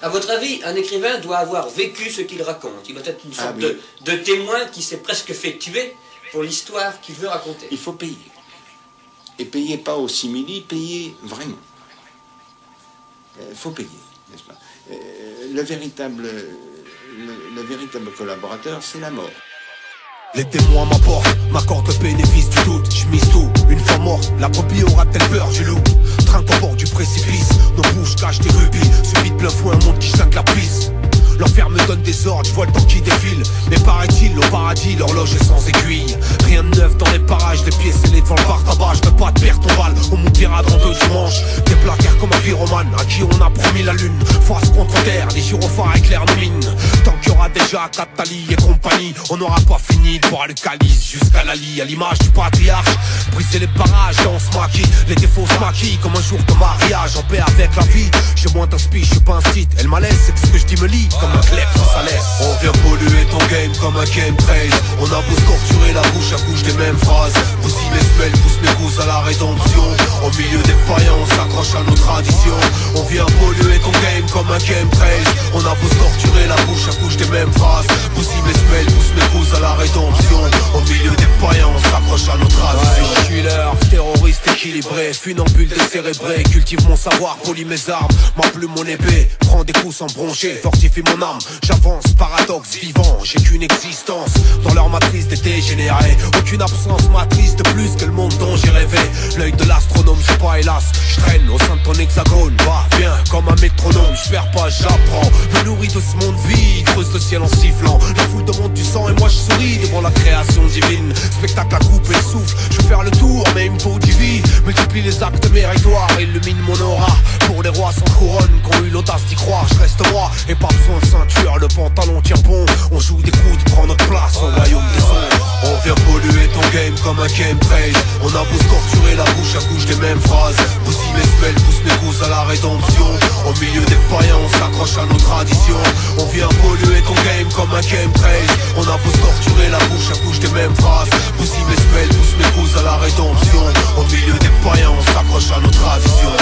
À votre avis, un écrivain doit avoir vécu ce qu'il raconte. Il doit être une sorte de témoin qui s'est presque fait tuer pour l'histoire qu'il veut raconter. Il faut payer. Et payer pas au simili, payer vraiment. Il faut payer, n'est-ce pas? Le véritable collaborateur, c'est la mort. Les témoins m'apportent, m'accordent le bénéfice du doute. Je mise tout, une fois mort, la brebis aura-t-elle peur du loup? Trinque au bord du précipice, nos bouches cachent des rubis. Subit de plein fouet un monde qui chante la prise. L'enfer me donne des ordres, je vois le temps qui défile. Mais paraît-il, au paradis, l'horloge est sans aiguille. Rien de neuf dans les parages, les pieds scellés devant le bar tabac. Je veux pas te perdre ton balle, au monde pirate en 2 dimanches. Des placards comme un pyromane, à qui on a promis la lune. Face contre terre, les gyrophares éclairent nos mines. Tant qu'il y aura déjà Katali et compagnie, on n'aura pas fini de boire le calice jusqu'à la lie. À l'image du patriarche, briser les barrages, et on se maquille. Les défauts se maquillent comme un jour de mariage. En paix avec la vie, j'ai moins d'inspi, je suis pas un site. Et le malaise, c'est que ce que je dis me lie. Comme un clef sur sa laisse. On vient polluer ton game comme un game trade. On a beau se torturer la bouche à bouche des mêmes phrases. Bousille mes semelles, pousse mes gousses à la rédemption. Au milieu des païens, on s'accroche à nos traditions. On vient polluer ton game comme un game trade. On a beau se torturer la bouche à bouche des mêmes phrases. Bousille mes semelles, pousse mes gousses à la rédemption. Au milieu des païens, on s'accroche à nos traditions. Je suis leur terroriste équilibré, funambule décérébré. Cultive mon savoir, polie mes armes, ma plume, mon épée. Prends des coups sans broncher, fortifie mon âme. J'avance, paradoxe vivant, j'ai qu'une existence dans leur matrice des dégénérés. Aucune absence matrice de plus que le monde dont j'ai rêvé. L'œil de l'astronome, j'ai pas hélas. Je traîne au sein de ton hexagone, va, viens, comme un métronome. Je perds pas, j'apprends, me nourris de ce monde vide. Creuse le ciel en sifflant, la foule demande du sang et moi je souris devant la création divine. Spectacle à couper le souffle, je veux faire le tour mais il me faut du vide. Multiplie les actes méritoires, illumine mon aura. Pour les rois sans couronne, qui ont eu l'audace d'y croire, je reste moi et pas besoin de ceinture. Le pantalon tient bon, on joue des coudes, prend notre place au royaume des ombres. On vient polluer ton game comme un game trade. On a beau se torturer la bouche à bouche des mêmes phrases. Bousille mes semelles, pousse mes gousses à la rédemption. Au milieu des païens, on s'accroche à nos traditions. On vient polluer ton game comme un game trade. On a beau se torturer la bouche à bouche des mêmes phrases. Bousille mes semelles, pousse mes gousses à la rédemption. Au milieu des païens, on s'accroche à nos traditions.